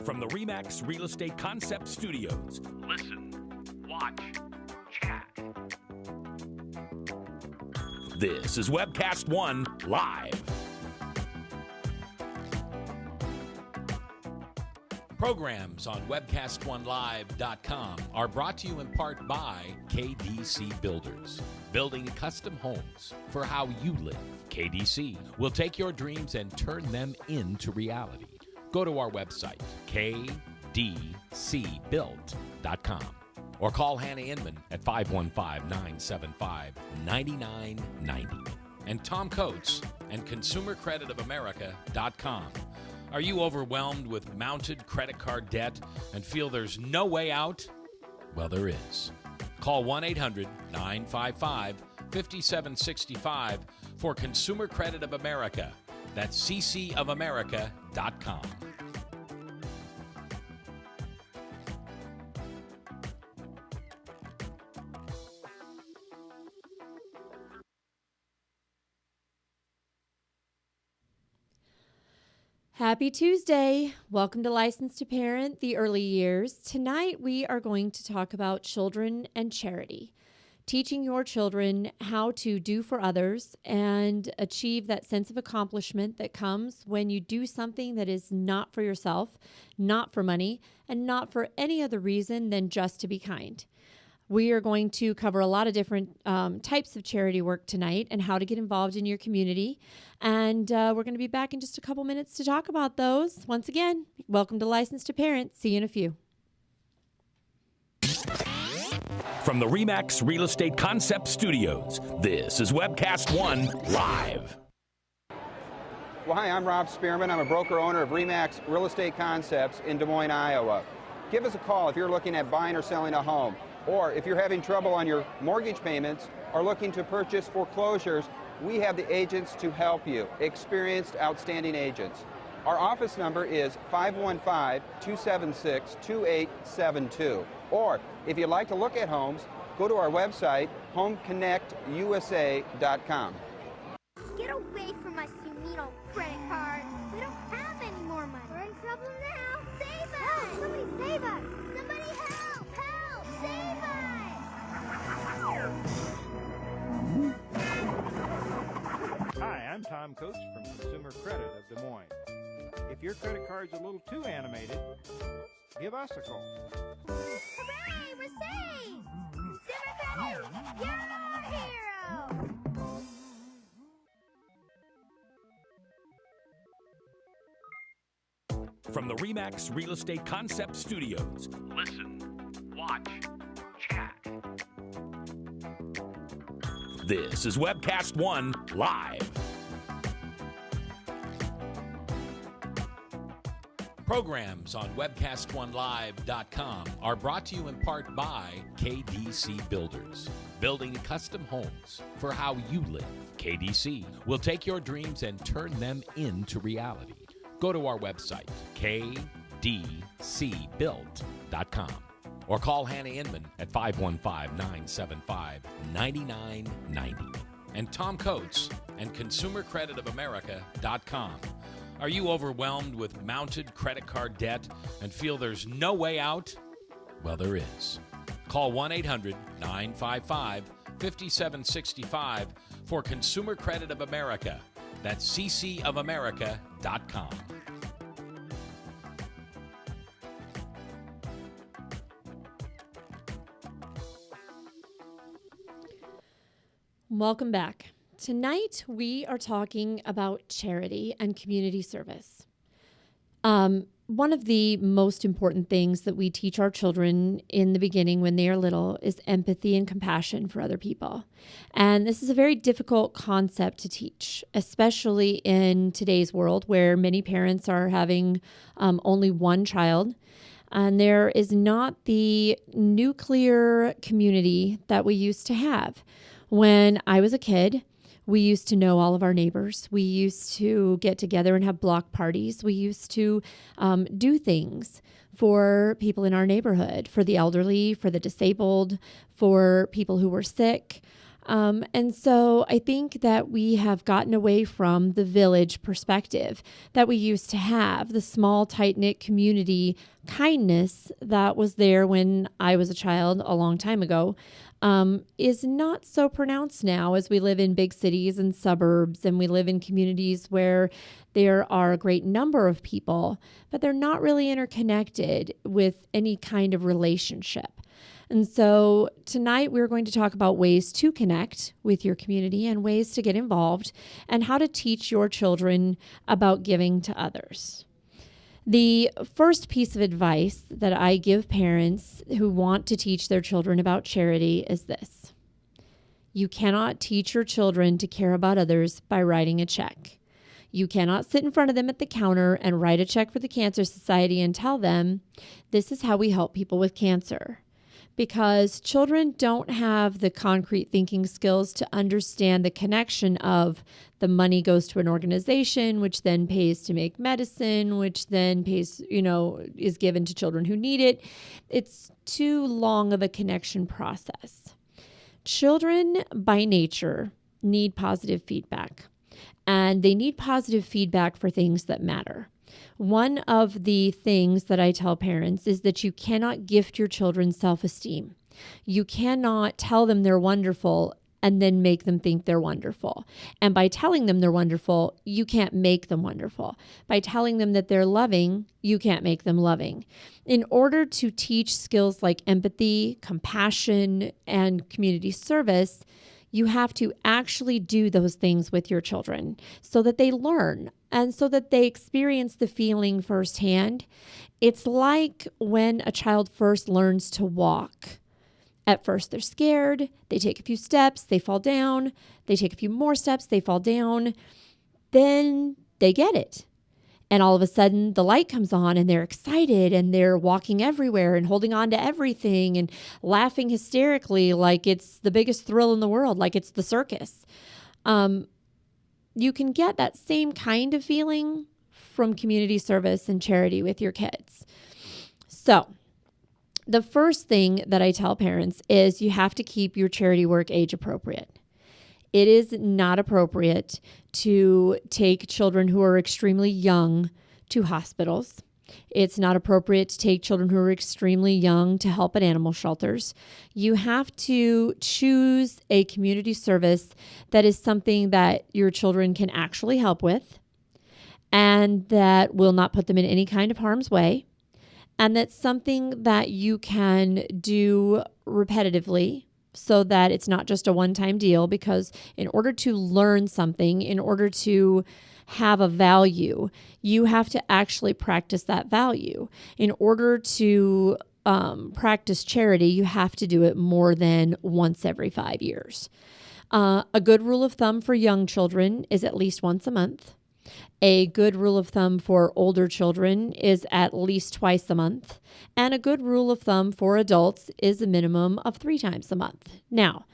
From the RE/MAX Real Estate Concept Studios. Listen, watch, chat. This is Webcast 1 Live. Programs on webcast1live.com are brought to you in part by KDC Builders, building custom homes for how you live. KDC will take your dreams and turn them into reality. Go to our website, kdcbuilt.com, or call Hannah Inman at 515-975-9990. And Tom Coates and ConsumerCreditOfAmerica.com. Are you overwhelmed with mounted credit card debt and feel there's no way out? Well, there is. Call 1-800-955-5765 for Consumer Credit of America. That's ccofamerica.com. Happy Tuesday. Welcome to License to Parent, the early years. Tonight we are going to talk about children and charity, teaching your children how to do for others and achieve that sense of accomplishment that comes when you do something that is not for yourself, not for money, and not for any other reason than just to be kind. We are going to cover a lot of different types of charity work tonight and how to get involved in your community. And we're going to be back in just a couple minutes to talk about those. Once again, welcome to License to Parent. See you in a few. From the RE/MAX Real Estate Concept Studios, this is Webcast 1 Live. Well, hi, I'm Rob Spearman. I'm a broker-owner of RE/MAX Real Estate Concepts in Des Moines, Iowa. Give us a call if you're looking at buying or selling a home, or if you're having trouble on your mortgage payments or looking to purchase foreclosures. We have the agents to help you, experienced, outstanding agents. Our office number is 515-276-2872. Or if you'd like to look at homes, go to our website, homeconnectusa.com. Get away from us, you mean old credit card. We don't have any more money. We're in trouble now. Save us! Help! Somebody save us! Somebody help! Help! Save us! Hi, I'm Tom Coates from Consumer Credit of Des Moines. If your credit card's a little too animated, give us a call. Hooray! We're saved! Consumer Credit, you're our hero! From the RE/MAX Real Estate Concept Studios. Listen, watch, chat. This is Webcast 1 Live. Programs on webcast1live.com are brought to you in part by KDC Builders, building custom homes for how you live. KDC will take your dreams and turn them into reality. Go to our website, kdcbuilt.com, or call Hannah Inman at 515-975-9990. And Tom Coates and ConsumerCreditOfAmerica.com. Are you overwhelmed with mounted credit card debt and feel there's no way out? Well, there is. Call 1-800-955-5765 for Consumer Credit of America. That's ccofamerica.com. Welcome back. Tonight, we are talking about charity and community service. One of the most important things that we teach our children in the beginning when they are little is empathy and compassion for other people. And this is a very difficult concept to teach, especially in today's world where many parents are having only one child. And there is not the nuclear community that we used to have. When I was a kid, we used to know all of our neighbors. We used to get together and have block parties. We used to do things for people in our neighborhood, for the elderly, for the disabled, for people who were sick. And so I think that we have gotten away from the village perspective that we used to have, the small, tight-knit community kindness that was there when I was a child a long time ago, is not so pronounced now as we live in big cities and suburbs, and we live in communities where there are a great number of people, but they're not really interconnected with any kind of relationship. And so tonight we're going to talk about ways to connect with your community and ways to get involved and how to teach your children about giving to others. The first piece of advice that I give parents who want to teach their children about charity is this: you cannot teach your children to care about others by writing a check. You cannot sit in front of them at the counter and write a check for the Cancer Society and tell them, this is how we help people with cancer. Because children don't have the concrete thinking skills to understand the connection of the money goes to an organization, which then pays to make medicine, which then pays, is given to children who need it. It's too long of a connection process. Children by nature need positive feedback, and they need positive feedback for things that matter. One of the things that I tell parents is that you cannot gift your children self-esteem. You cannot tell them they're wonderful and then make them think they're wonderful. And by telling them they're wonderful, you can't make them wonderful. By telling them that they're loving, you can't make them loving. In order to teach skills like empathy, compassion, and community service, you have to actually do those things with your children so that they learn and so that they experience the feeling firsthand. It's like when a child first learns to walk. At first, they're scared. They take a few steps, they fall down. They take a few more steps, they fall down. Then they get it. And all of a sudden, the light comes on and they're excited and they're walking everywhere and holding on to everything and laughing hysterically like it's the biggest thrill in the world, like it's the circus. You can get that same kind of feeling from community service and charity with your kids. So the first thing that I tell parents is you have to keep your charity work age appropriate. It is not appropriate to take children who are extremely young to hospitals. It's not appropriate to take children who are extremely young to help at animal shelters. You have to choose a community service that is something that your children can actually help with and that will not put them in any kind of harm's way, and that's something that you can do repetitively so that it's not just a one-time deal, because in order to learn something, in order to have a value, you have to actually practice that value. In order to practice charity, you have to do it more than once every 5 years. A good rule of thumb for young children is at least once a month. A good rule of thumb for older children is at least twice a month. And a good rule of thumb for adults is a minimum of 3 times a month. Now,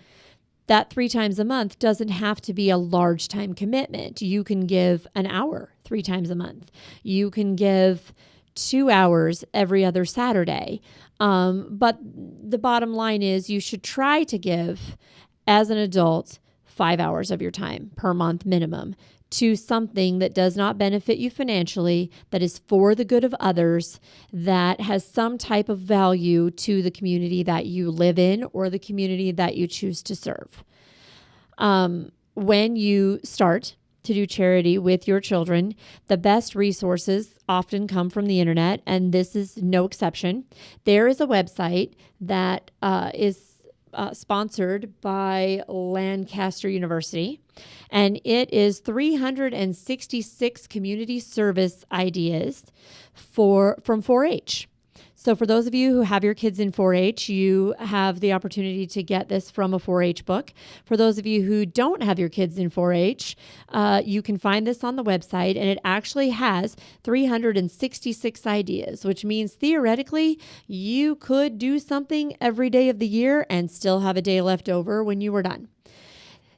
that 3 times a month doesn't have to be a large time commitment. You can give an hour 3 times a month. You can give 2 hours every other Saturday. But the bottom line is you should try to give, as an adult, 5 hours of your time per month minimum to something that does not benefit you financially, that is for the good of others, that has some type of value to the community that you live in or the community that you choose to serve. When you start to do charity with your children, the best resources often come from the internet, and this is no exception. There is a website that is sponsored by Lancaster University, and it is 366 community service ideas from 4-H. So for those of you who have your kids in 4-H, you have the opportunity to get this from a 4-H book. For those of you who don't have your kids in 4-H, you can find this on the website, and it actually has 366 ideas, which means theoretically you could do something every day of the year and still have a day left over when you were done.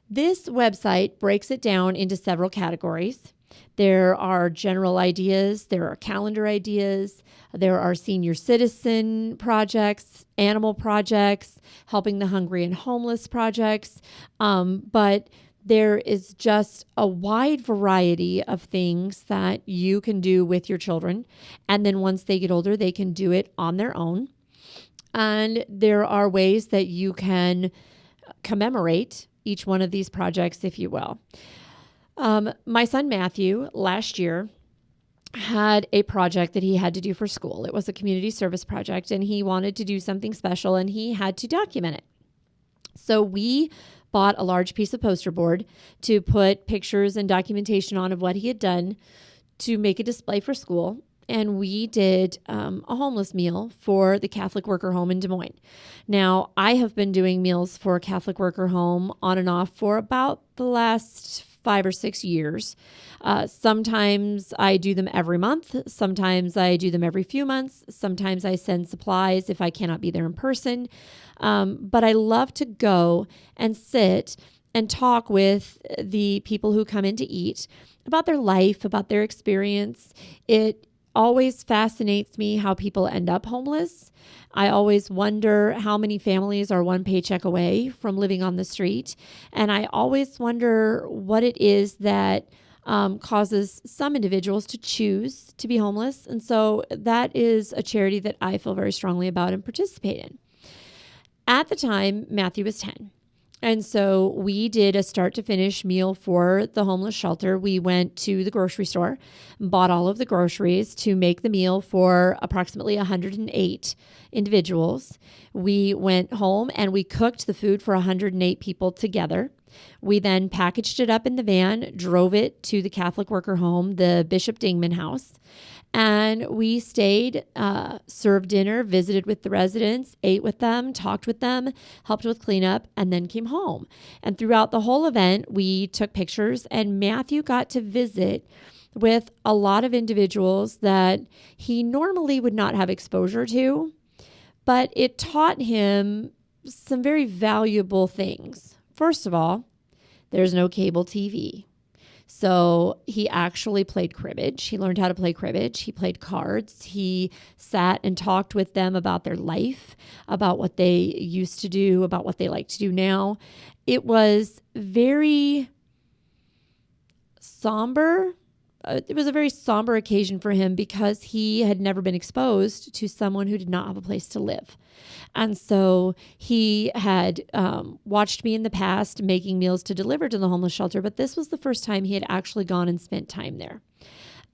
This website breaks it down into several categories. There are general ideas, there are calendar ideas, there are senior citizen projects, animal projects, helping the hungry and homeless projects. But there is just a wide variety of things that you can do with your children. And then once they get older, they can do it on their own. And there are ways that you can commemorate each one of these projects, if you will. My son Matthew last year had a project that he had to do for school. It was a community service project, and he wanted to do something special, and he had to document it. So we bought a large piece of poster board to put pictures and documentation on of what he had done to make a display for school. And we did a homeless meal for the Catholic Worker Home in Des Moines. Now, I have been doing meals for Catholic Worker Home on and off for about the last 5 or 6 years. Sometimes I do them every month. Sometimes I do them every few months. Sometimes I send supplies if I cannot be there in person. But I love to go and sit and talk with the people who come in to eat about their life, about their experience. It always fascinates me how people end up homeless. I always wonder how many families are one paycheck away from living on the street. And I always wonder what it is that causes some individuals to choose to be homeless. And so that is a charity that I feel very strongly about and participate in. At the time, Matthew was 10. And so we did a start to finish meal for the homeless shelter. We went to the grocery store, bought all of the groceries to make the meal for approximately 108 individuals. We went home and we cooked the food for 108 people together. We then packaged it up in the van, drove it to the Catholic Worker Home, the Bishop Dingman House. And we stayed, served dinner, visited with the residents, ate with them, talked with them, helped with cleanup, and then came home. And throughout the whole event, we took pictures, and Matthew got to visit with a lot of individuals that he normally would not have exposure to, but it taught him some very valuable things. First of all, there's no cable TV. So he actually played cribbage. He learned how to play cribbage. He played cards. He sat and talked with them about their life, about what they used to do, about what they like to do now. It was very somber. It was a very somber occasion for him because he had never been exposed to someone who did not have a place to live. And so he had watched me in the past making meals to deliver to the homeless shelter, but this was the first time he had actually gone and spent time there.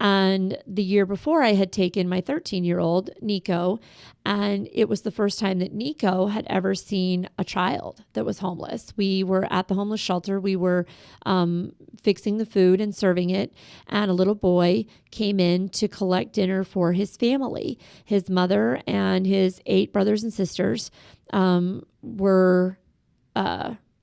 And the year before, I had taken my 13-year-old, Nico, and it was the first time that Nico had ever seen a child that was homeless. We were at the homeless shelter. We were fixing the food and serving it, and a little boy came in to collect dinner for his family. His mother and his 8 brothers and sisters were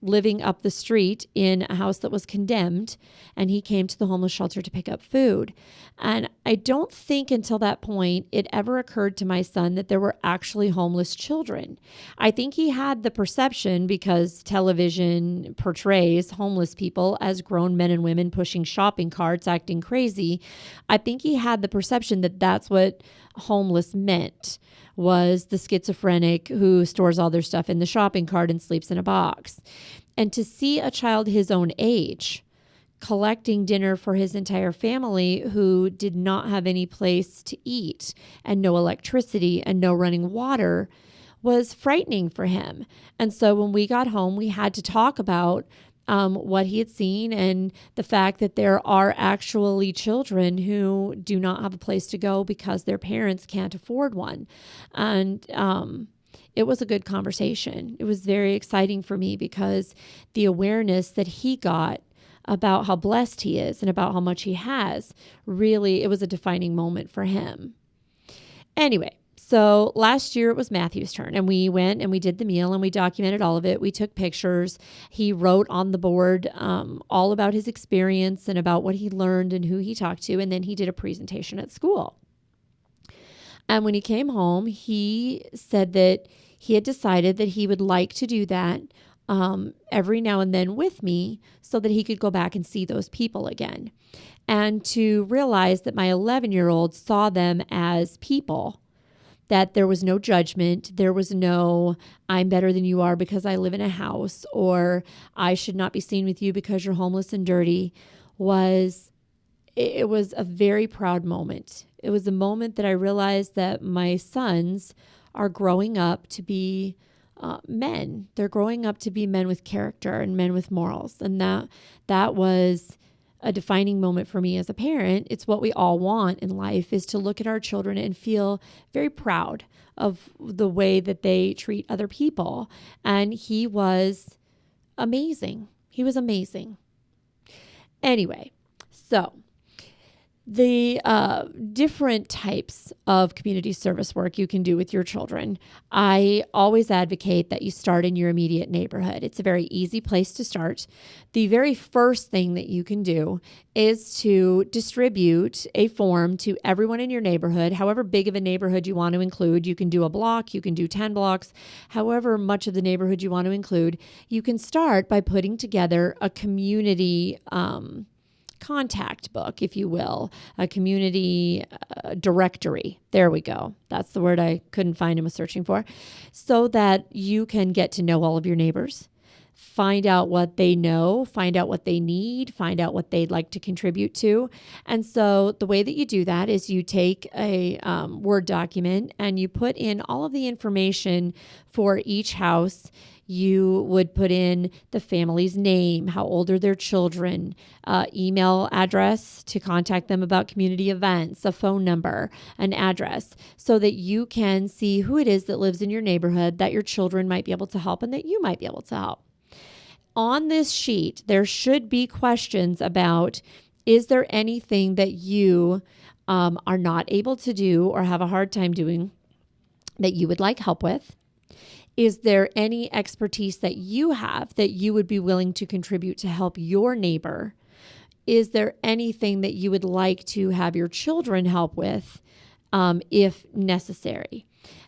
living up the street in a house that was condemned, and he came to the homeless shelter to pick up food. And I don't think until that point it ever occurred to my son that there were actually homeless children. I think he had the perception, because television portrays homeless people as grown men and women pushing shopping carts, acting crazy. I think he had the perception that that's what homeless meant, was the schizophrenic who stores all their stuff in the shopping cart and sleeps in a box. And to see a child his own age collecting dinner for his entire family who did not have any place to eat and no electricity and no running water was frightening for him. And so when we got home, we had to talk about what he had seen and the fact that there are actually children who do not have a place to go because their parents can't afford one. And it was a good conversation. It was very exciting for me because the awareness that he got about how blessed he is and about how much he has, really, it was a defining moment for him. Anyway, so last year it was Matthew's turn, and we went and we did the meal and we documented all of it. We took pictures. He wrote on the board all about his experience and about what he learned and who he talked to, and then he did a presentation at school. And when he came home, he said that he had decided that he would like to do that every now and then with me so that he could go back and see those people again. And to realize that my 11-year-old saw them as people, that there was no judgment, there was no, I'm better than you are because I live in a house, or I should not be seen with you because you're homeless and dirty, it was a very proud moment. It was a moment that I realized that my sons are growing up to be men. They're growing up to be men with character and men with morals. And that was a defining moment for me as a parent. It's what we all want in life, is to look at our children and feel very proud of the way that they treat other people. And he was amazing. He was amazing. Anyway, so the different types of community service work you can do with your children. I always advocate that you start in your immediate neighborhood. It's a very easy place to start. The very first thing that you can do is to distribute a form to everyone in your neighborhood, however big of a neighborhood you want to include. You can do a block, you can do 10 blocks, however much of the neighborhood you want to include. You can start by putting together a community contact book, if you will, a community directory. There we go. That's the word I couldn't find and was searching for, so that you can get to know all of your neighbors, find out what they know, find out what they need, find out what they'd like to contribute to. And so the way that you do that is you take a Word document and you put in all of the information for each house. You would put in the family's name, how old are their children, email address to contact them about community events, a phone number, an address, so that you can see who it is that lives in your neighborhood that your children might be able to help and that you might be able to help. On this sheet, there should be questions about, is there anything that you are not able to do or have a hard time doing that you would like help with? Is there any expertise that you have that you would be willing to contribute to help your neighbor? Is there anything that you would like to have your children help with if necessary?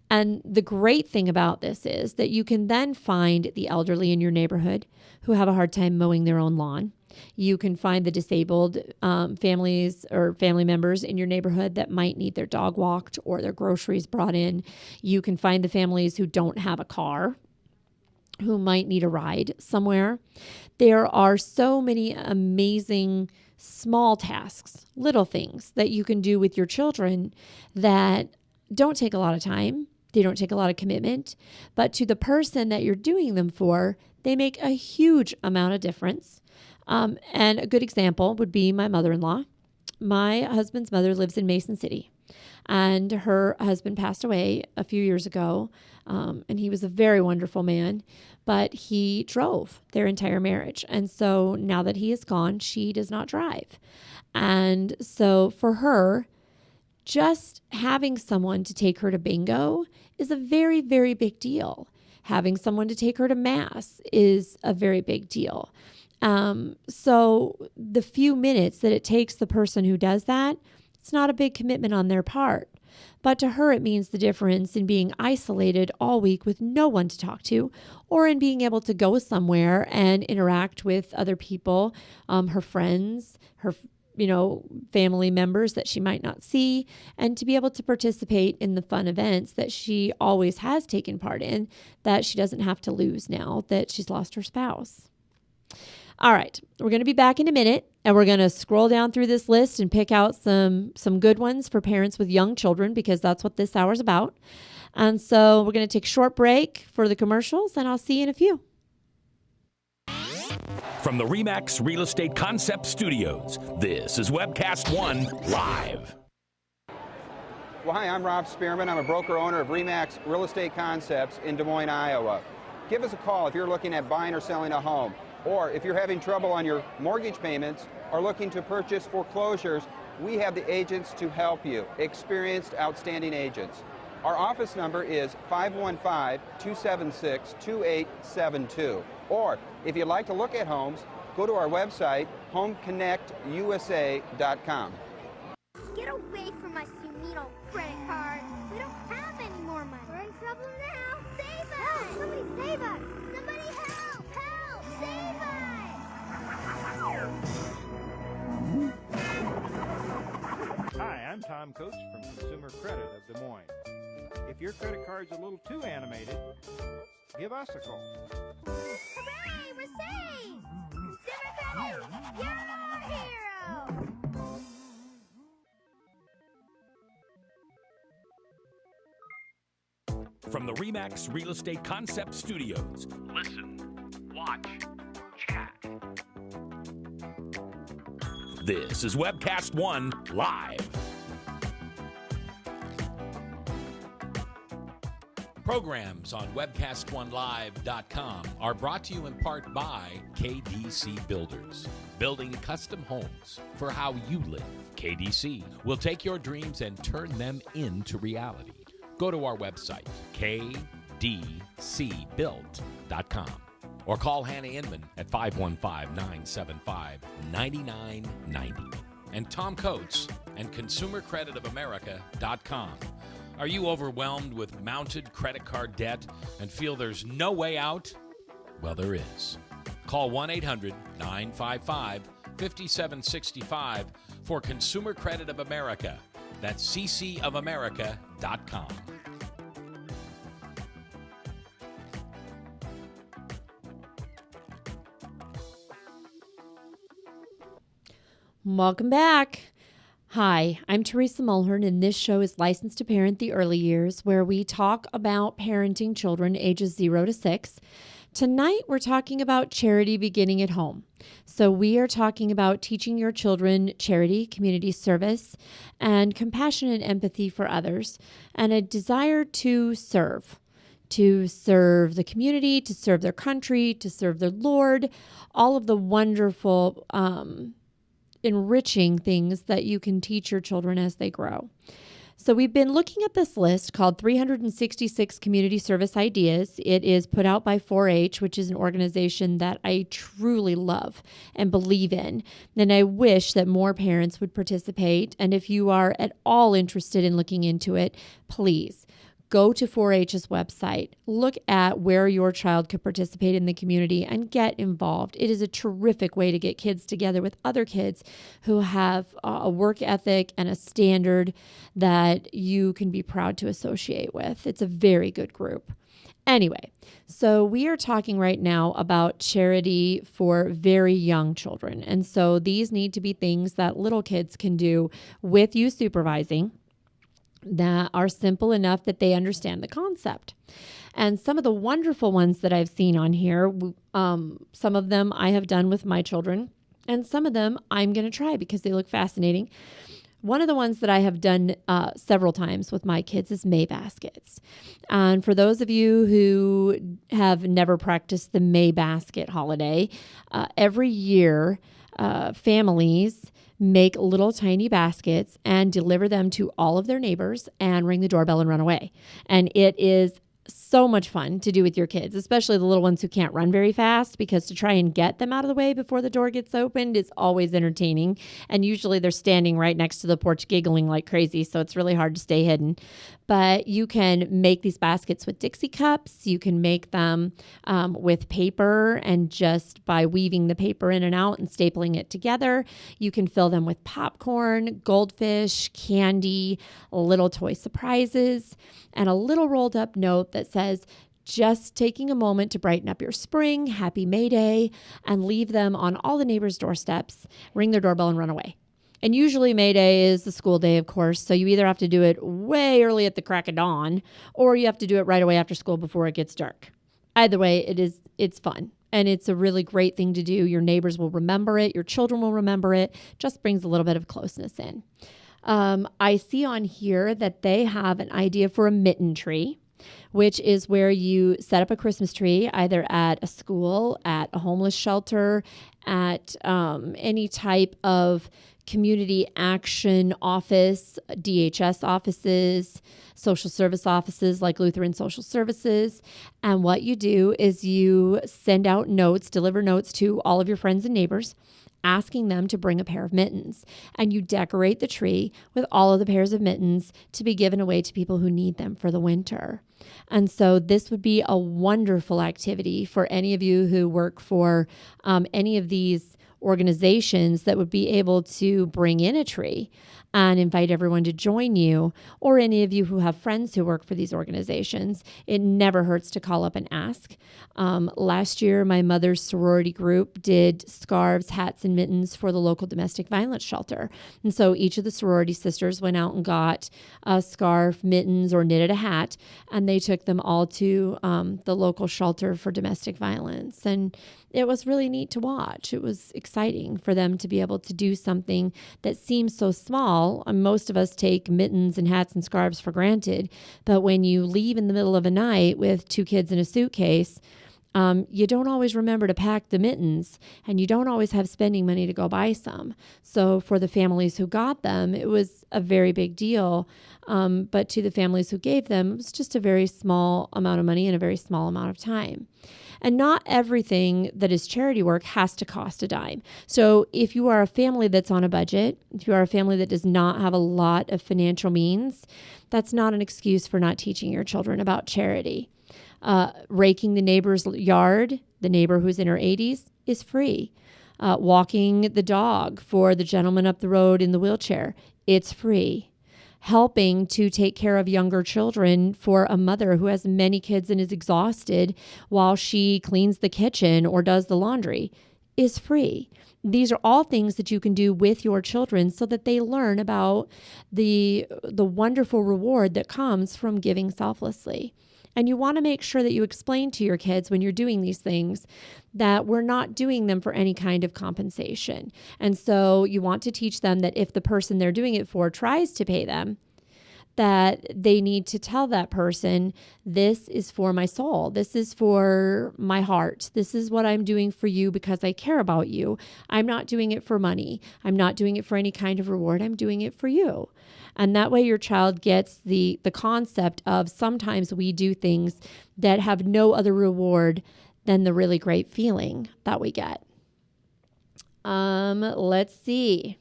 And the great thing about this is that you can then find the elderly in your neighborhood who have a hard time mowing their own lawn. You can find the disabled families or family members in your neighborhood that might need their dog walked or their groceries brought in. You can find the families who don't have a car, who might need a ride somewhere. There are so many amazing small tasks, little things that you can do with your children that don't take a lot of time. They don't take a lot of commitment, but to the person that you're doing them for, they make a huge amount of difference. And a good example would be my mother-in-law. My husband's mother lives in Mason City, and her husband passed away a few years ago, and he was a very wonderful man, but he drove their entire marriage. And so now that he is gone, she does not drive. And so for her, just having someone to take her to bingo is a very, very big deal. Having someone to take her to mass is a very big deal. So the few minutes that it takes the person who does that, it's not a big commitment on their part. But to her, it means the difference in being isolated all week with no one to talk to, or in being able to go somewhere and interact with other people, her friends, her family members that she might not see, and to be able to participate in the fun events that she always has taken part in, that she doesn't have to lose now that she's lost her spouse. All right, we're going to be back in a minute, and we're going to scroll down through this list and pick out some good ones for parents with young children, because that's what this hour is about. And so we're going to take a short break for the commercials, and I'll see you in a few. From the RE/MAX Real Estate Concept Studios, this is Webcast 1 Live. Well, hi, I'm Rob Spearman. I'm a broker-owner of RE/MAX Real Estate Concepts in Des Moines, Iowa. Give us a call if you're looking at buying or selling a home, or if you're having trouble on your mortgage payments or looking to purchase foreclosures. We have the agents to help you, experienced, outstanding agents. Our office number is 515-276-2872. Or if you'd like to look at homes, go to our website, homeconnectusa.com. Get away from us, you mean old credit card. We don't have any more money. We're in trouble now. Save us! Help! Somebody save us! Somebody help! Coach from Consumer Credit of Des Moines. If your credit card's a little too animated, give us a call. Hooray! We're saved! Consumer Credit, you're our hero! From the RE/MAX Real Estate Concept Studios. Listen, watch, chat. This is Webcast 1 Live. Programs on webcast1live.com are brought to you in part by KDC Builders. Building custom homes for how you live. KDC will take your dreams and turn them into reality. Go to our website, kdcbuilt.com, or call Hannah Inman at 515-975-9990. And Tom Coates and ConsumerCreditOfAmerica.com. Are you overwhelmed with mounted credit card debt and feel there's no way out? Well, there is. Call 1-800-955-5765 for Consumer Credit of America. That's ccofamerica.com. Welcome back. Hi, I'm Teresa Mulhern, and this show is Licensed to Parent the Early Years, where we talk about parenting children ages 0 to 6. Tonight, we're talking about charity beginning at home. So we are talking about teaching your children charity, community service, and compassion and empathy for others, and a desire to serve the community, to serve their country, to serve their Lord, all of the wonderful enriching things that you can teach your children as they grow. So we've been looking at this list called 366 Community Service Ideas. It is put out by 4-H, which is an organization that I truly love and believe in. And I wish that more parents would participate. And if you are at all interested in looking into it, please go to 4-H's website, look at where your child could participate in the community, and get involved. It is a terrific way to get kids together with other kids who have a work ethic and a standard that you can be proud to associate with. It's a very good group. Anyway, so we are talking right now about charity for very young children. And so these need to be things that little kids can do with you supervising, that are simple enough that they understand the concept. And some of the wonderful ones that I've seen on here, some of them I have done with my children, and some of them I'm going to try because they look fascinating. One of the ones that I have done several times with my kids is May baskets. And for those of you who have never practiced the May basket holiday, every year families make little tiny baskets and deliver them to all of their neighbors and ring the doorbell and run away. And it is so much fun to do with your kids, especially the little ones who can't run very fast, because to try and get them out of the way before the door gets opened is always entertaining. And usually they're standing right next to the porch giggling like crazy, so it's really hard to stay hidden. But you can make these baskets with Dixie cups. You can make them with paper, and just by weaving the paper in and out and stapling it together, you can fill them with popcorn, goldfish, candy, little toy surprises, and a little rolled up note that says, just taking a moment to brighten up your spring, happy May Day, and leave them on all the neighbors' doorsteps, ring their doorbell, and run away. And usually May Day is the school day, of course, so you either have to do it way early at the crack of dawn, or you have to do it right away after school before it gets dark. Either way, it's fun, and it's a really great thing to do. Your neighbors will remember it. Your children will remember it. Just brings a little bit of closeness in. I see on here that they have an idea for a mitten tree, which is where you set up a Christmas tree either at a school, at a homeless shelter, at any type of community action office, DHS offices, social service offices like Lutheran Social Services. And what you do is you send out notes, deliver notes to all of your friends and neighbors, asking them to bring a pair of mittens. And you decorate the tree with all of the pairs of mittens to be given away to people who need them for the winter. And so this would be a wonderful activity for any of you who work for any of these organizations that would be able to bring in a tree and invite everyone to join you, or any of you who have friends who work for these organizations. It never hurts to call up and ask. Last year, my mother's sorority group did scarves, hats, and mittens for the local domestic violence shelter. And so each of the sorority sisters went out and got a scarf, mittens, or knitted a hat, and they took them all to the local shelter for domestic violence. And it was really neat to watch. It was exciting for them to be able to do something that seems so small. Most of us take mittens and hats and scarves for granted, but when you leave in the middle of a night with 2 kids in a suitcase, you don't always remember to pack the mittens, and you don't always have spending money to go buy some. So for the families who got them, it was a very big deal. But to the families who gave them, it was just a very small amount of money in a very small amount of time. And not everything that is charity work has to cost a dime. So if you are a family that's on a budget, if you are a family that does not have a lot of financial means, that's not an excuse for not teaching your children about charity. Raking the neighbor's yard, the neighbor who's in her 80s, is free. Walking the dog for the gentleman up the road in the wheelchair, it's free. Helping to take care of younger children for a mother who has many kids and is exhausted while she cleans the kitchen or does the laundry is free. These are all things that you can do with your children so that they learn about the wonderful reward that comes from giving selflessly. And you want to make sure that you explain to your kids when you're doing these things that we're not doing them for any kind of compensation. And so you want to teach them that if the person they're doing it for tries to pay them, that they need to tell that person, this is for my soul. This is for my heart. This is what I'm doing for you because I care about you. I'm not doing it for money. I'm not doing it for any kind of reward. I'm doing it for you. And that way your child gets the concept of sometimes we do things that have no other reward than the really great feeling that we get. Let's see.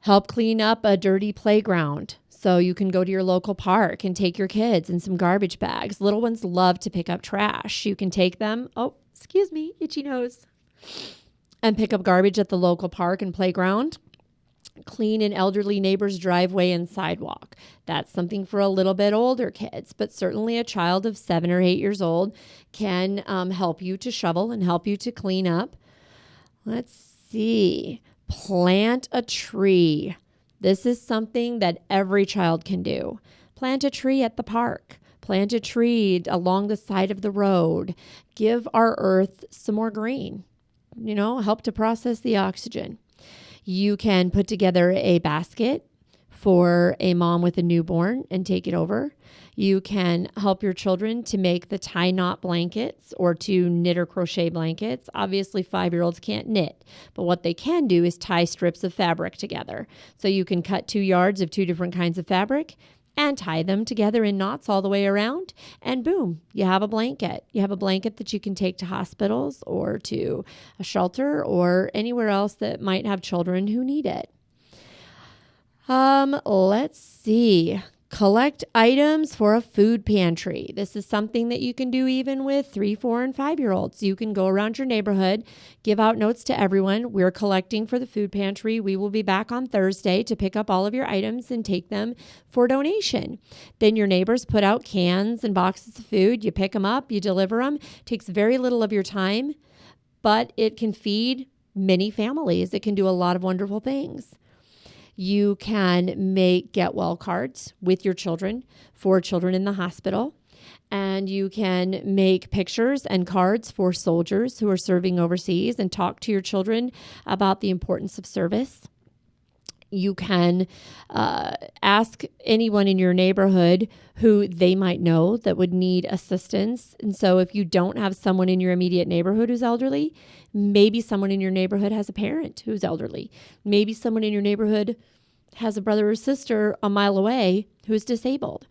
Help clean up a dirty playground. So you can go to your local park and take your kids in some garbage bags. Little ones love to pick up trash. You can take them, itchy nose, and pick up garbage at the local park and playground. Clean an elderly neighbor's driveway and sidewalk. That's something for a little bit older kids, but certainly a child of 7 or 8 years old can help you to shovel and help you to clean up. Let's see. Plant a tree. This is something that every child can do. Plant a tree at the park. Plant a tree along the side of the road. Give our earth some more green. Help to process the oxygen. You can put together a basket for a mom with a newborn and take it over. You can help your children to make the tie knot blankets or to knit or crochet blankets. Obviously, 5-year-olds can't knit, but what they can do is tie strips of fabric together. So you can cut 2 yards of 2 different kinds of fabric and tie them together in knots all the way around, and boom, you have a blanket. You have a blanket that you can take to hospitals or to a shelter or anywhere else that might have children who need it. Let's see. Collect items for a food pantry. This is something that you can do even with 3, 4, and 5-year-olds. You can go around your neighborhood, give out notes to everyone. We're collecting for the food pantry. We will be back on Thursday to pick up all of your items and take them for donation. Then your neighbors put out cans and boxes of food. You pick them up, you deliver them. It takes very little of your time, but it can feed many families. It can do a lot of wonderful things. You can make get well cards with your children for children in the hospital. And you can make pictures and cards for soldiers who are serving overseas and talk to your children about the importance of service. You can ask anyone in your neighborhood who they might know that would need assistance. And so if you don't have someone in your immediate neighborhood who's elderly, maybe someone in your neighborhood has a parent who's elderly. Maybe someone in your neighborhood has a brother or sister a mile away who's disabled.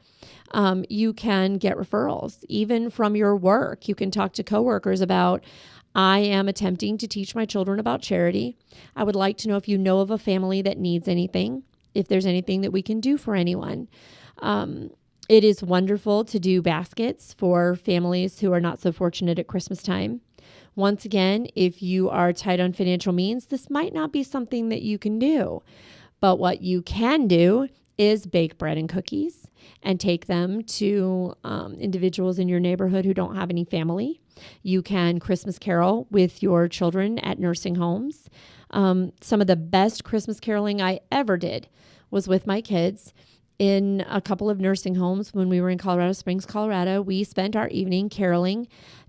You can get referrals, even from your work. You can talk to coworkers about, I am attempting to teach my children about charity. I would like to know if you know of a family that needs anything, if there's anything that we can do for anyone. It is wonderful to do baskets for families who are not so fortunate at Christmas time. Once again, if you are tight on financial means, this might not be something that you can do. But what you can do is bake bread and cookies and take them to individuals in your neighborhood who don't have any family. You can Christmas carol with your children at nursing homes. Some of the best Christmas caroling I ever did was with my kids in a couple of nursing homes when we were in Colorado Springs, Colorado. We spent our evening caroling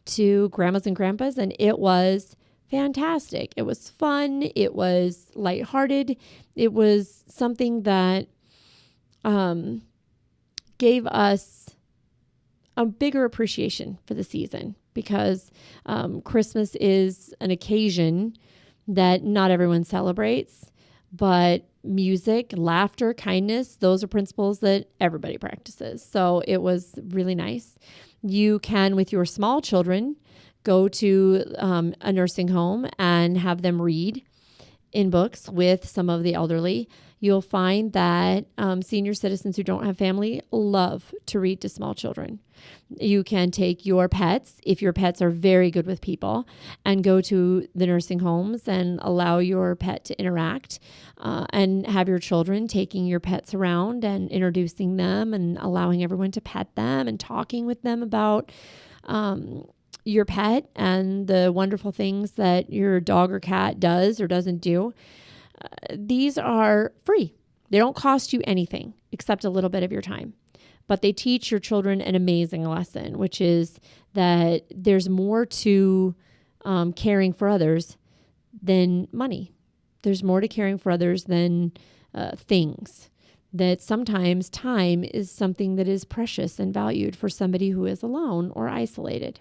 to grandmas and grandpas, and it was fantastic. It was fun. It was lighthearted. It was something that gave us a bigger appreciation for the season, because Christmas is an occasion that not everyone celebrates, but music, laughter, kindness, those are principles that everybody practices. So it was really nice. You can, with your small children, go to a nursing home and have them read in books with some of the elderly. You'll find that senior citizens who don't have family love to read to small children. You can take your pets, if your pets are very good with people, and go to the nursing homes and allow your pet to interact, and have your children taking your pets around and introducing them and allowing everyone to pet them and talking with them about your pet and the wonderful things that your dog or cat does or doesn't do. These are free. They don't cost you anything except a little bit of your time. But they teach your children an amazing lesson, which is that there's more to caring for others than money. There's more to caring for others than things. That sometimes time is something that is precious and valued for somebody who is alone or isolated.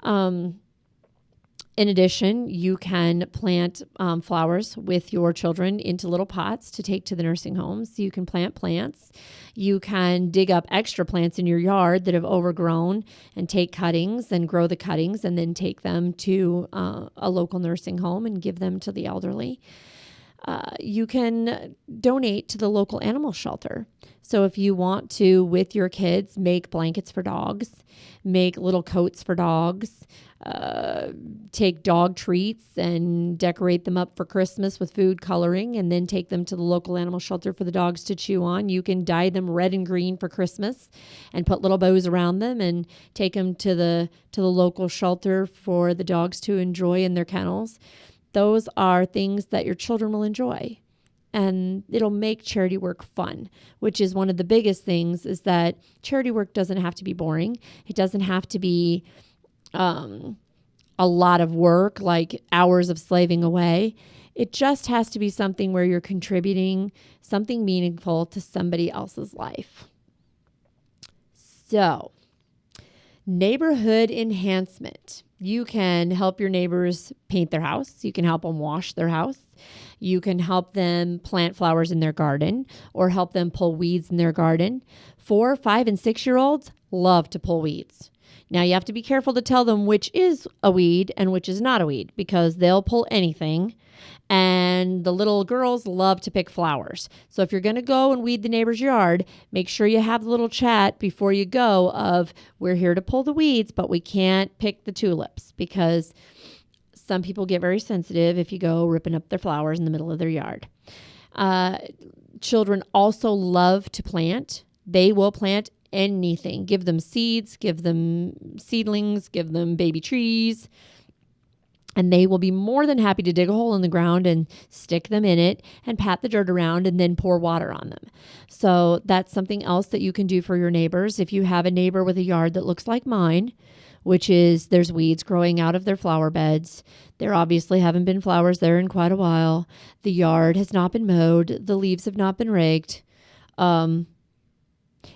In addition, you can plant flowers with your children into little pots to take to the nursing homes. You can plant plants. You can dig up extra plants in your yard that have overgrown and take cuttings and grow the cuttings and then take them to a local nursing home and give them to the elderly. You can donate to the local animal shelter. So if you want to, with your kids, make blankets for dogs, make little coats for dogs, take dog treats and decorate them up for Christmas with food coloring, and then take them to the local animal shelter for the dogs to chew on. You can dye them red and green for Christmas and put little bows around them and take them to the local shelter for the dogs to enjoy in their kennels. Those are things that your children will enjoy, and it'll make charity work fun, which is one of the biggest things, is that charity work doesn't have to be boring. It doesn't have to be a lot of work, like hours of slaving away. It just has to be something where you're contributing something meaningful to somebody else's life. So, neighborhood enhancement. You can help your neighbors paint their house. You can help them wash their house. You can help them plant flowers in their garden or help them pull weeds in their garden. 4, 5, and 6-year-olds love to pull weeds. Now, you have to be careful to tell them which is a weed and which is not a weed, because they'll pull anything. And the little girls love to pick flowers. So if you're going to go and weed the neighbor's yard, make sure you have the little chat before you go of, we're here to pull the weeds, but we can't pick the tulips, because some people get very sensitive if you go ripping up their flowers in the middle of their yard. Children also love to plant. They will plant anything. Give them seeds, give them seedlings, give them baby trees, and they will be more than happy to dig a hole in the ground and stick them in it and pat the dirt around and then pour water on them. So that's something else that you can do for your neighbors. If you have a neighbor with a yard that looks like mine, which is there's weeds growing out of their flower beds, there obviously haven't been flowers there in quite a while, the yard has not been mowed, the leaves have not been raked,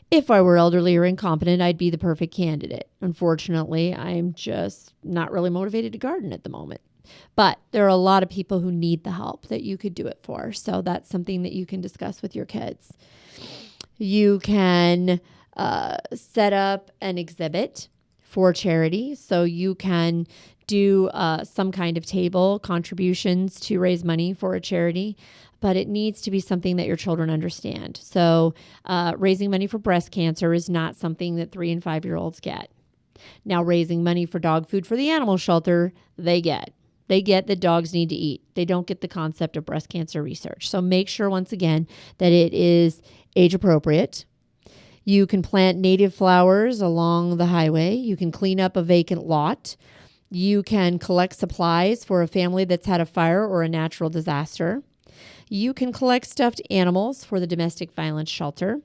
if I were elderly or incompetent, I'd be the perfect candidate. Unfortunately, I'm just not really motivated to garden at the moment. But there are a lot of people who need the help that you could do it for. So that's something that you can discuss with your kids. You can set up an exhibit for charity. So you can do some kind of table, contributions to raise money for a charity, but it needs to be something that your children understand. So raising money for breast cancer is not something that 3 and 5-year-olds get. Now, raising money for dog food for the animal shelter, they get. They get that dogs need to eat. They don't get the concept of breast cancer research. So make sure, once again, that it is age appropriate. You can plant native flowers along the highway. You can clean up a vacant lot. You can collect supplies for a family that's had a fire or a natural disaster. You can collect stuffed animals for the domestic violence shelter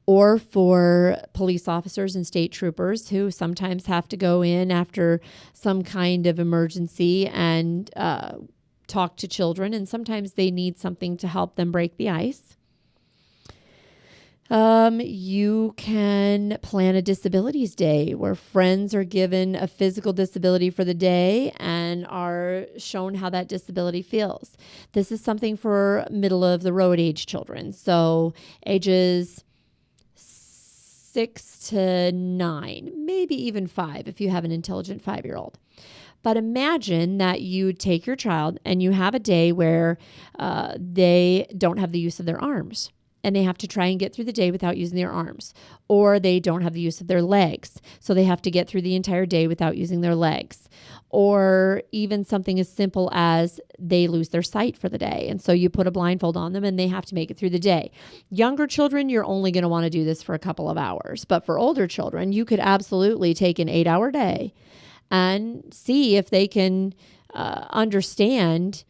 or for police officers and state troopers who sometimes have to go in after some kind of emergency and talk to children, and sometimes they need something to help them break the ice. You can plan a disabilities day where friends are given a physical disability for the day and are shown how that disability feels. This is something for middle of the road age children. So ages 6 to 9, maybe even 5 if you have an intelligent 5-year-old. But imagine that you take your child and you have a day where they don't have the use of their arms. And they have to try and get through the day without using their arms. Or they don't have the use of their legs, so they have to get through the entire day without using their legs. Or even something as simple as they lose their sight for the day. And so you put a blindfold on them and they have to make it through the day. Younger children, you're only going to want to do this for a couple of hours. But for older children, you could absolutely take an 8-hour day and see if they can understand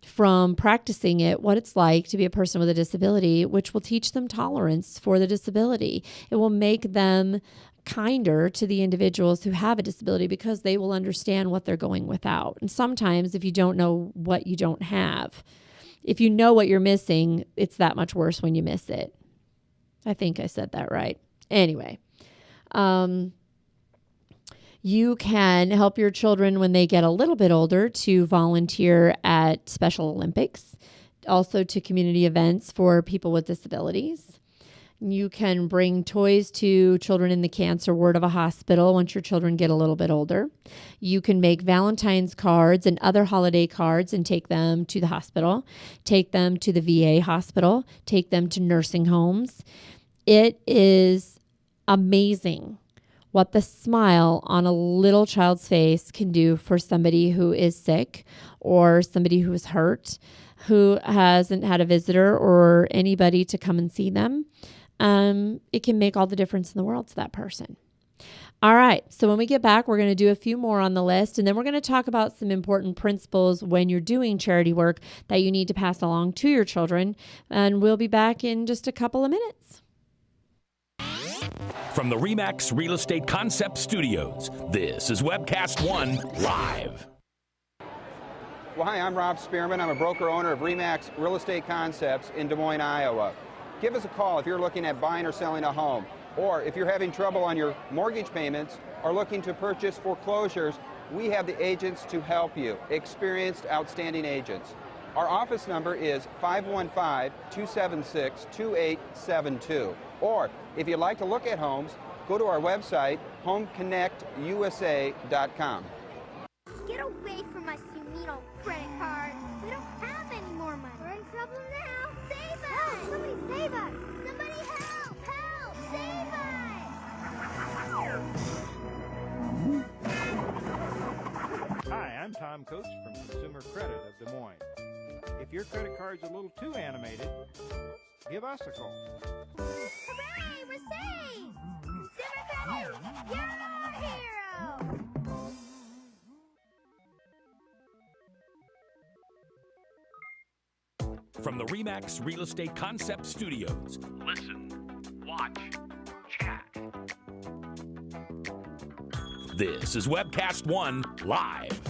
from practicing it what it's like to be a person with a disability, which will teach them tolerance for the disability. It will make them kinder to the individuals who have a disability because they will understand what they're going without. And sometimes if you don't know what you don't have, if you know what you're missing, it's that much worse when you miss it. I think I said that right. Anyway, you can help your children when they get a little bit older to volunteer at Special Olympics, also to community events for people with disabilities. You can bring toys to children in the cancer ward of a hospital once your children get a little bit older. You can make Valentine's cards and other holiday cards and take them to the hospital, take them to the VA hospital, take them to nursing homes. It is amazing what the smile on a little child's face can do for somebody who is sick or somebody who is hurt, who hasn't had a visitor or anybody to come and see them. It can make all the difference in the world to that person. All right, so when we get back, we're going to do a few more on the list, and then we're going to talk about some important principles when you're doing charity work that you need to pass along to your children, and we'll be back in just a couple of minutes. From the RE/MAX Real Estate Concept Studios, this is Webcast One Live. Well, hi, I'm Rob Spearman. I'm a broker-owner of RE/MAX Real Estate Concepts in Des Moines, Iowa. Give us a call if you're looking at buying or selling a home, or if you're having trouble on your mortgage payments or looking to purchase foreclosures. We have the agents to help you, experienced, outstanding agents. Our office number is 515-276-2872. Or if you'd like to look at homes, go to our website, homeconnectusa.com. Get away from us, you mean old credit card. We don't have any more money. We're in trouble now. Save us! Help! Somebody save us! Somebody help! Help! Save us! Hi, I'm Tom Coates from Consumer Credit of Des Moines. If your credit card's a little too animated, give us a call. Hooray! We're saved! Consumer Credit, you're our hero! From the RE/MAX Real Estate Concept Studios, listen, watch, chat. This is Webcast One Live.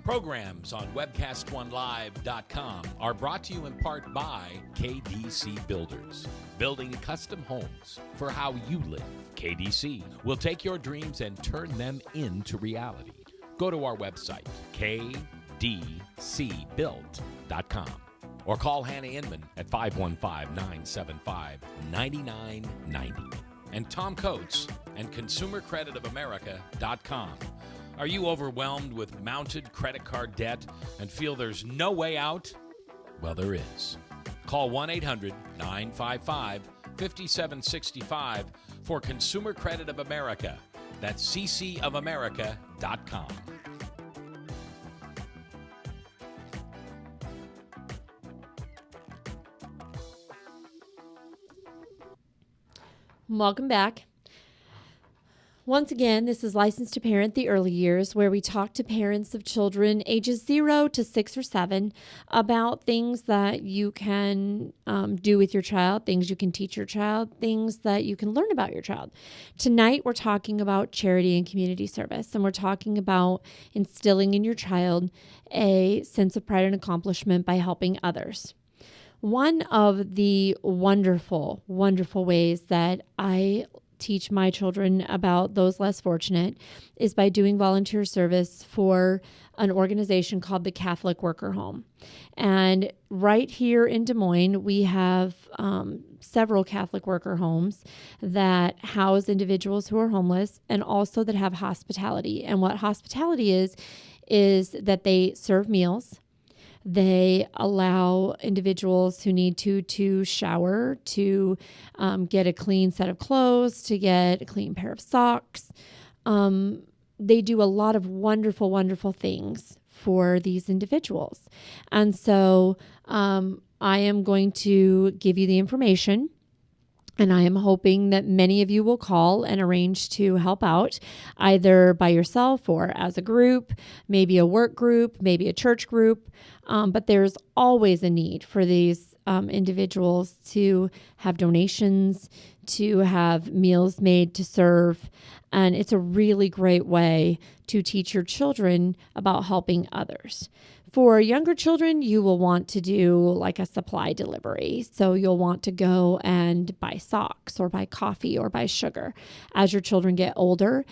Programs on webcast1live.com are brought to you in part by KDC Builders, building custom homes for how you live. KDC will take your dreams and turn them into reality. Go to our website, kdcbuilt.com, or call Hannah Inman at 515-975-9990. And Tom Coates and ConsumerCreditOfAmerica.com. Are you overwhelmed with mounted credit card debt and feel there's no way out? Well, there is. Call 1-800-955-5765 for Consumer Credit of America That's ccofamerica.com. Welcome back. Once again, this is Licensed to Parent the Early Years, where we talk to parents of children ages 0 to 6 or 7 about things that you can do with your child, things you can teach your child, things that you can learn about your child. Tonight, we're talking about charity and community service, and we're talking about instilling in your child a sense of pride and accomplishment by helping others. One of the wonderful, wonderful ways that I teach my children about those less fortunate is by doing volunteer service for an organization called the Catholic Worker Home. And right here in Des Moines, we have several Catholic worker homes that house individuals who are homeless and also that have hospitality. And what hospitality is that they serve meals. They allow individuals who need to shower, to get a clean set of clothes, to get a clean pair of socks. They do a lot of wonderful, wonderful things for these individuals. And so I am going to give you the information. And I am hoping that many of you will call and arrange to help out, either by yourself or as a group, maybe a work group, maybe a church group. But there's always a need for these individuals to have donations, to have meals made to serve. And it's a really great way to teach your children about helping others. For younger children, you will want to do like a supply delivery. So you'll want to go and buy socks or buy coffee or buy sugar. As your children get older,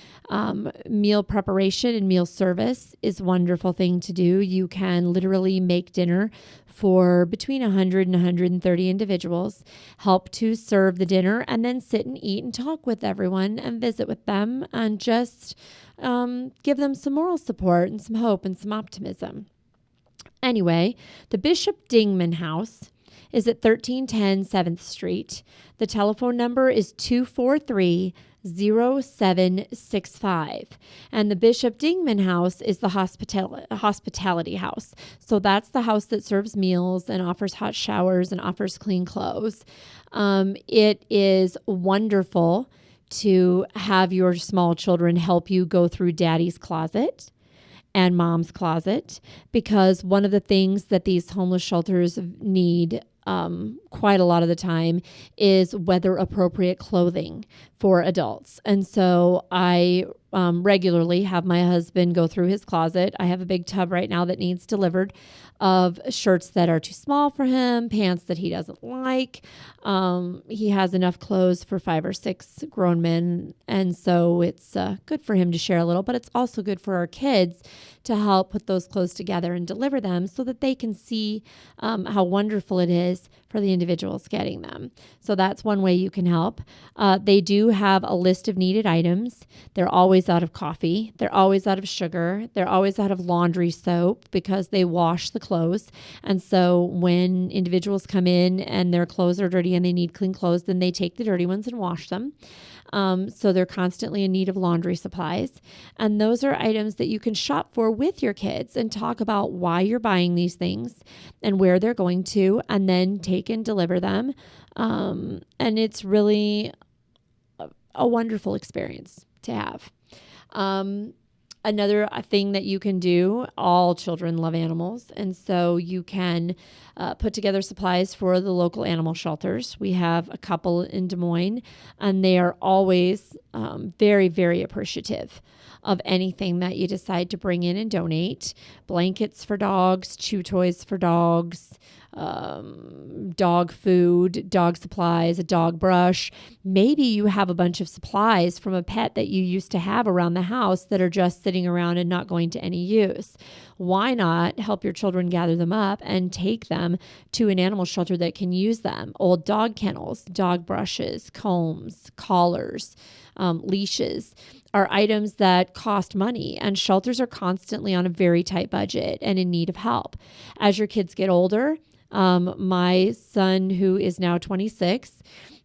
meal preparation and meal service is a wonderful thing to do. You can literally make dinner for between 100 and 130 individuals, help to serve the dinner, and then sit and eat and talk with everyone and visit with them and just give them some moral support and some hope and some optimism. Anyway, the Bishop Dingman House is at 1310 7th Street. The telephone number is 243-0765. And the Bishop Dingman House is the hospitality house. So that's the house that serves meals and offers hot showers and offers clean clothes. It is wonderful to have your small children help you go through daddy's closet and mom's closet, because one of the things that these homeless shelters need quite a lot of the time is weather appropriate clothing for adults. And so I regularly have my husband go through his closet. I have a big tub right now that needs delivered of shirts that are too small for him, pants that he doesn't like. He has enough clothes for 5 or 6 grown men. And so it's good for him to share a little, but it's also good for our kids to help put those clothes together and deliver them so that they can see how wonderful it is for the individuals getting them. So that's one way you can help. They do have a list of needed items. They're always out of coffee. They're always out of sugar. They're always out of laundry soap because they wash the clothes. And so when individuals come in and their clothes are dirty and they need clean clothes, then they take the dirty ones and wash them. So they're constantly in need of laundry supplies. And those are items that you can shop for with your kids and talk about why you're buying these things and where they're going to, and then take and deliver them. And it's really a wonderful experience to have. Another thing that you can do, all children love animals, and so you can put together supplies for the local animal shelters. We have a couple in Des Moines, and they are always very, very appreciative of anything that you decide to bring in and donate. Blankets for dogs, chew toys for dogs, dog food, dog supplies, a dog brush. Maybe you have a bunch of supplies from a pet that you used to have around the house that are just sitting around and not going to any use. Why not help your children gather them up and take them to an animal shelter that can use them? Old dog kennels, dog brushes, combs, collars, leashes are items that cost money, and shelters are constantly on a very tight budget and in need of help. As your kids get older, my son, who is now 26,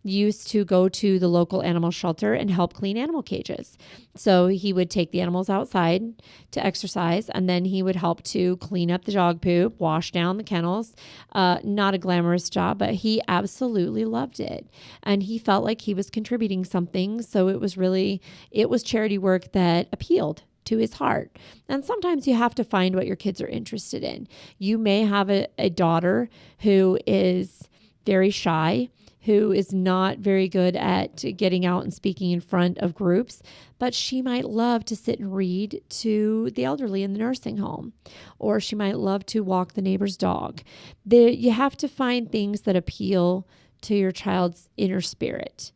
used to go to the local animal shelter and help clean animal cages. So he would take the animals outside to exercise, and then he would help to clean up the dog poop, wash down the kennels. Not a glamorous job, but he absolutely loved it. And he felt like he was contributing something. So it was charity work that appealed to his heart. And sometimes you have to find what your kids are interested in. You may have a daughter who is very shy, who is not very good at getting out and speaking in front of groups, but she might love to sit and read to the elderly in the nursing home, or she might love to walk the neighbor's dog. You have to find things that appeal to your child's inner spirit.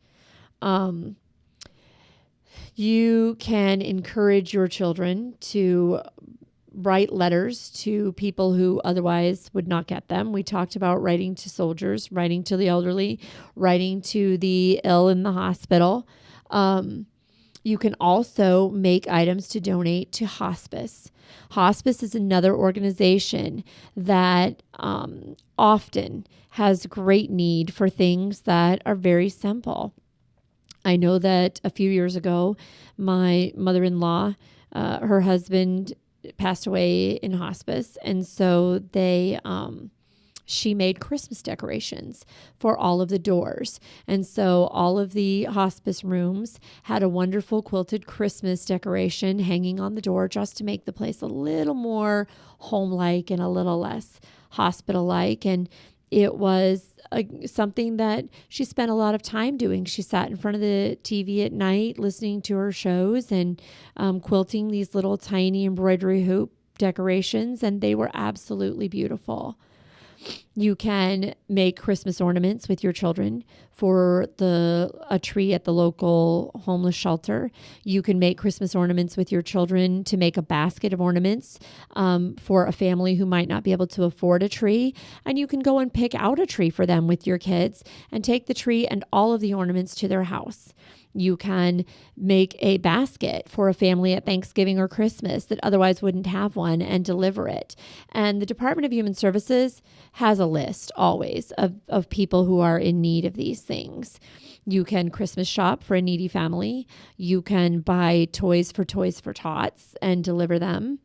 You can encourage your children to write letters to people who otherwise would not get them. We talked about writing to soldiers, writing to the elderly, writing to the ill in the hospital. You can also make items to donate to hospice. Hospice is another organization that often has great need for things that are very simple. I know that a few years ago, my mother-in-law, her husband passed away in hospice. And so she made Christmas decorations for all of the doors. And so all of the hospice rooms had a wonderful quilted Christmas decoration hanging on the door just to make the place a little more home-like and a little less hospital-like. And it was something that she spent a lot of time doing. She sat in front of the TV at night listening to her shows and quilting these little tiny embroidery hoop decorations, and they were absolutely beautiful. You can make Christmas ornaments with your children for a tree at the local homeless shelter. You can make Christmas ornaments with your children to make a basket of ornaments for a family who might not be able to afford a tree. And you can go and pick out a tree for them with your kids and take the tree and all of the ornaments to their house. You can make a basket for a family at Thanksgiving or Christmas that otherwise wouldn't have one and deliver it. And the Department of Human Services has a list always of people who are in need of these things. You can Christmas shop for a needy family. You can buy Toys for Tots and deliver them.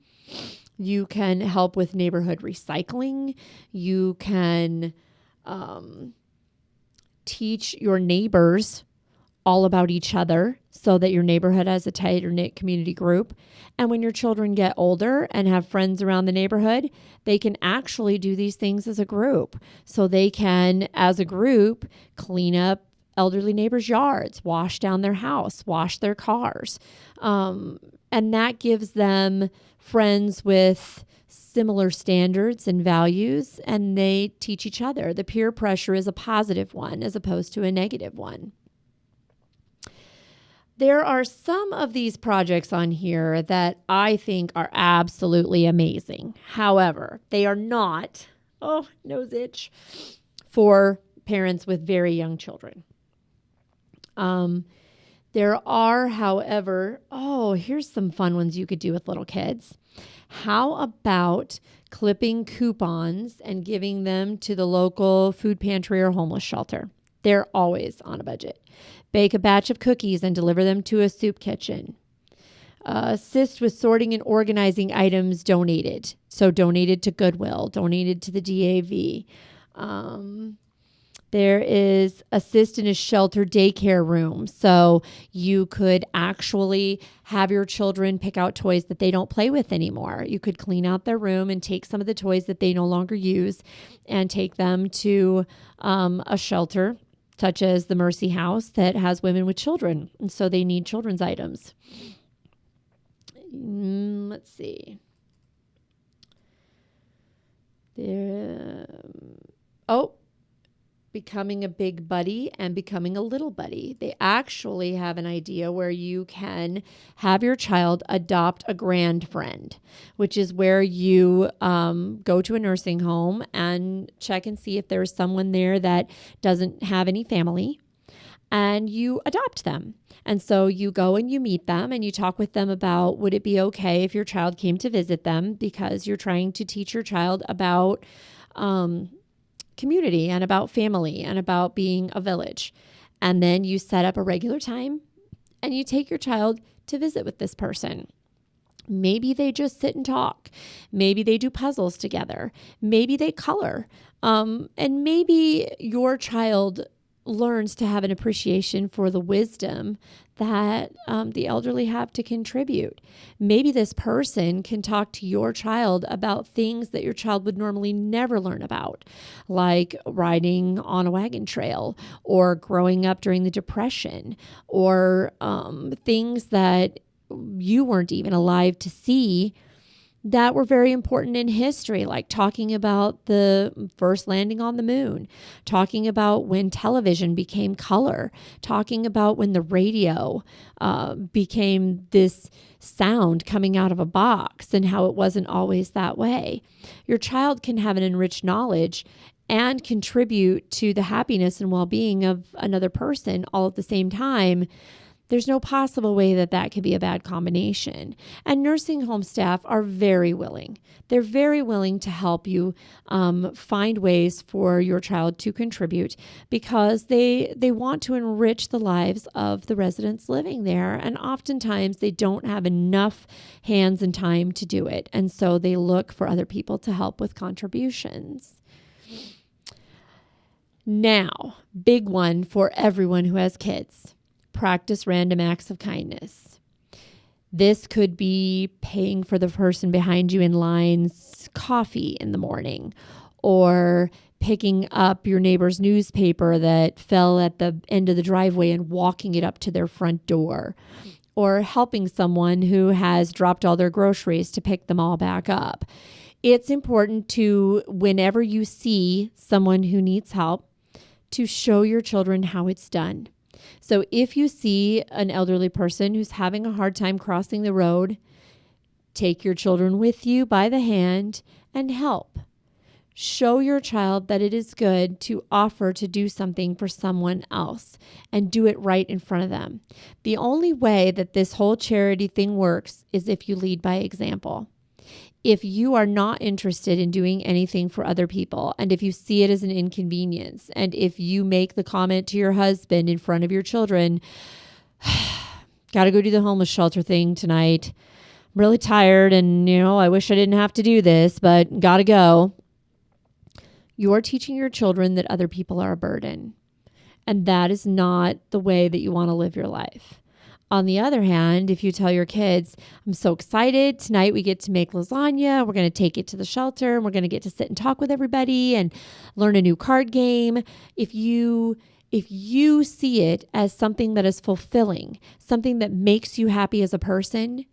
You can help with neighborhood recycling. You can teach your neighbors all about each other so that your neighborhood has a tighter knit community group. And when your children get older and have friends around the neighborhood, they can actually do these things as a group. So they can, as a group, clean up elderly neighbors' yards, wash down their house, wash their cars. And that gives them friends with similar standards and values, and they teach each other. The peer pressure is a positive one as opposed to a negative one. There are some of these projects on here that I think are absolutely amazing. However, they are not, nose itch, for parents with very young children. There are, however, here's some fun ones you could do with little kids. How about clipping coupons and giving them to the local food pantry or homeless shelter? They're always on a budget. Bake a batch of cookies and deliver them to a soup kitchen. Assist with sorting and organizing items donated. So donated to Goodwill, donated to the DAV. There is assist in a shelter daycare room. So you could actually have your children pick out toys that they don't play with anymore. You could clean out their room and take some of the toys that they no longer use and take them to a shelter, such as the Mercy House that has women with children. And so they need children's items. Let's see. Becoming a big buddy and becoming a little buddy. They actually have an idea where you can have your child adopt a grand friend, which is where you go to a nursing home and check and see if there's someone there that doesn't have any family, and you adopt them. And so you go and you meet them and you talk with them about, would it be okay if your child came to visit them, because you're trying to teach your child about community and about family and about being a village. And then you set up a regular time and you take your child to visit with this person. Maybe they just sit and talk. Maybe they do puzzles together. Maybe they color. And maybe your child learns to have an appreciation for the wisdom that the elderly have to contribute. Maybe this person can talk to your child about things that your child would normally never learn about, like riding on a wagon trail or growing up during the Depression, or things that you weren't even alive to see that were very important in history, like talking about the first landing on the moon, talking about when television became color, talking about when the radio became this sound coming out of a box and how it wasn't always that way. Your child can have an enriched knowledge and contribute to the happiness and well-being of another person all at the same time. There's no possible way that that could be a bad combination. And nursing home staff are very willing. They're very willing to help you find ways for your child to contribute, because they want to enrich the lives of the residents living there. And oftentimes they don't have enough hands and time to do it. And so they look for other people to help with contributions. Now, big one for everyone who has kids. Practice random acts of kindness. This could be paying for the person behind you in line's coffee in the morning, or picking up your neighbor's newspaper that fell at the end of the driveway and walking it up to their front door, or helping someone who has dropped all their groceries to pick them all back up. It's important to, whenever you see someone who needs help, to show your children how it's done. So if you see an elderly person who's having a hard time crossing the road, take your children with you by the hand and help. Show your child that it is good to offer to do something for someone else, and do it right in front of them. The only way that this whole charity thing works is if you lead by example. If you are not interested in doing anything for other people, and if you see it as an inconvenience, and if you make the comment to your husband in front of your children, got to go do the homeless shelter thing tonight. I'm really tired, and I wish I didn't have to do this, but got to go. You're teaching your children that other people are a burden, and that is not the way that you want to live your life. On the other hand, if you tell your kids, I'm so excited, tonight we get to make lasagna, we're going to take it to the shelter, and we're going to get to sit and talk with everybody and learn a new card game. If you see it as something that is fulfilling, something that makes you happy as a person,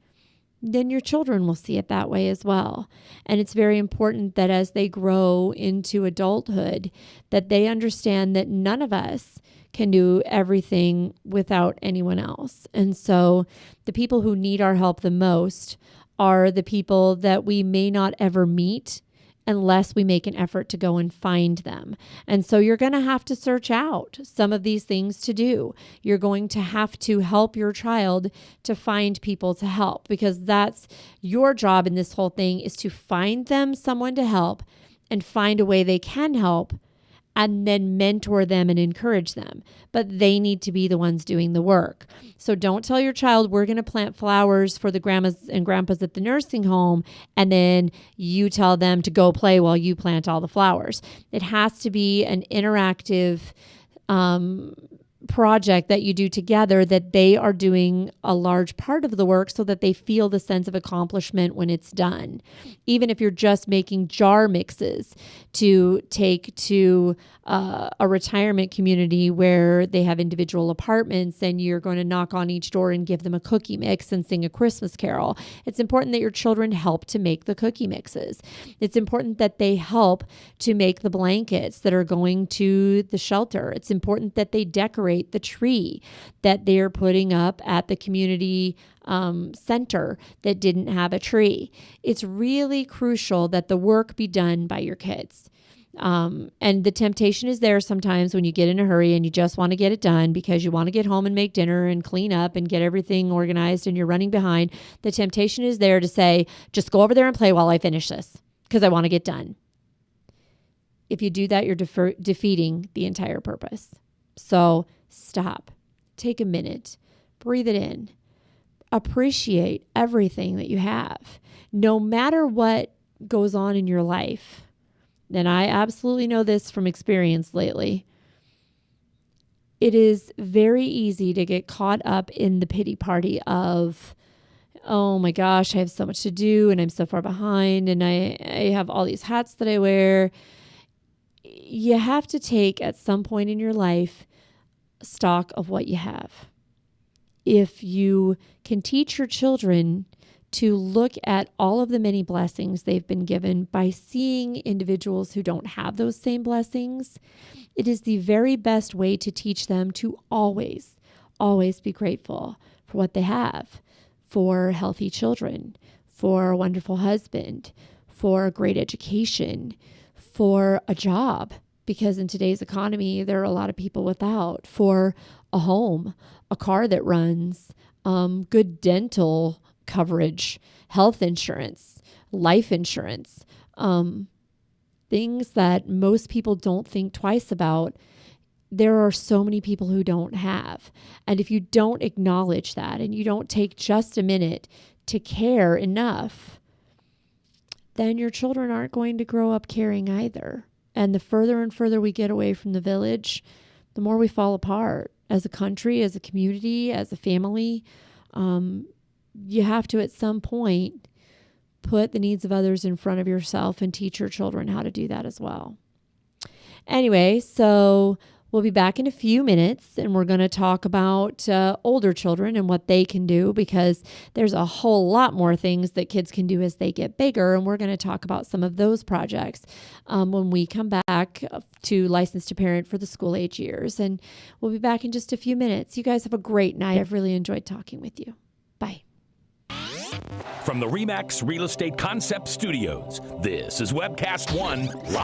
then your children will see it that way as well. And it's very important that as they grow into adulthood, that they understand that none of us can do everything without anyone else. And so the people who need our help the most are the people that we may not ever meet unless we make an effort to go and find them. And so you're going to have to search out some of these things to do. You're going to have to help your child to find people to help, because that's your job in this whole thing, is to find them someone to help and find a way they can help, and then mentor them and encourage them. But they need to be the ones doing the work. So don't tell your child, we're going to plant flowers for the grandmas and grandpas at the nursing home, and then you tell them to go play while you plant all the flowers. It has to be an interactive project that you do together, that they are doing a large part of the work so that they feel the sense of accomplishment when it's done. Even if you're just making jar mixes to take to a retirement community where they have individual apartments, and you're going to knock on each door and give them a cookie mix and sing a Christmas carol. It's important that your children help to make the cookie mixes. It's important that they help to make the blankets that are going to the shelter. It's important that they decorate the tree that they're putting up at the community center that didn't have a tree. It's really crucial that the work be done by your kids. And the temptation is there sometimes when you get in a hurry and you just want to get it done because you want to get home and make dinner and clean up and get everything organized, and you're running behind. The temptation is there to say, just go over there and play while I finish this because I want to get done. If you do that, you're defeating the entire purpose. So stop, take a minute, breathe it in, appreciate everything that you have, no matter what goes on in your life. And I absolutely know this from experience lately. It is very easy to get caught up in the pity party of, oh my gosh, I have so much to do and I'm so far behind and I have all these hats that I wear. You have to take at some point in your life stock of what you have. If you can teach your children to look at all of the many blessings they've been given by seeing individuals who don't have those same blessings, it is the very best way to teach them to always, always be grateful for what they have, for healthy children, for a wonderful husband, for a great education, for a job, because in today's economy, there are a lot of people without, for a home, a car that runs, good dental coverage, health insurance, life insurance, things that most people don't think twice about. There are so many people who don't have. And if you don't acknowledge that and you don't take just a minute to care enough, then your children aren't going to grow up caring either. And the further and further we get away from the village, the more we fall apart as a country, as a community, as a family. You have to, at some point, put the needs of others in front of yourself and teach your children how to do that as well. Anyway, so we'll be back in a few minutes and we're going to talk about older children and what they can do, because there's a whole lot more things that kids can do as they get bigger. And we're going to talk about some of those projects when we come back to Licensed to Parent for the school age years. And we'll be back in just a few minutes. You guys have a great night. I've really enjoyed talking with you. Bye. From the RE/MAX Real Estate Concept Studios, this is Webcast 1 Live.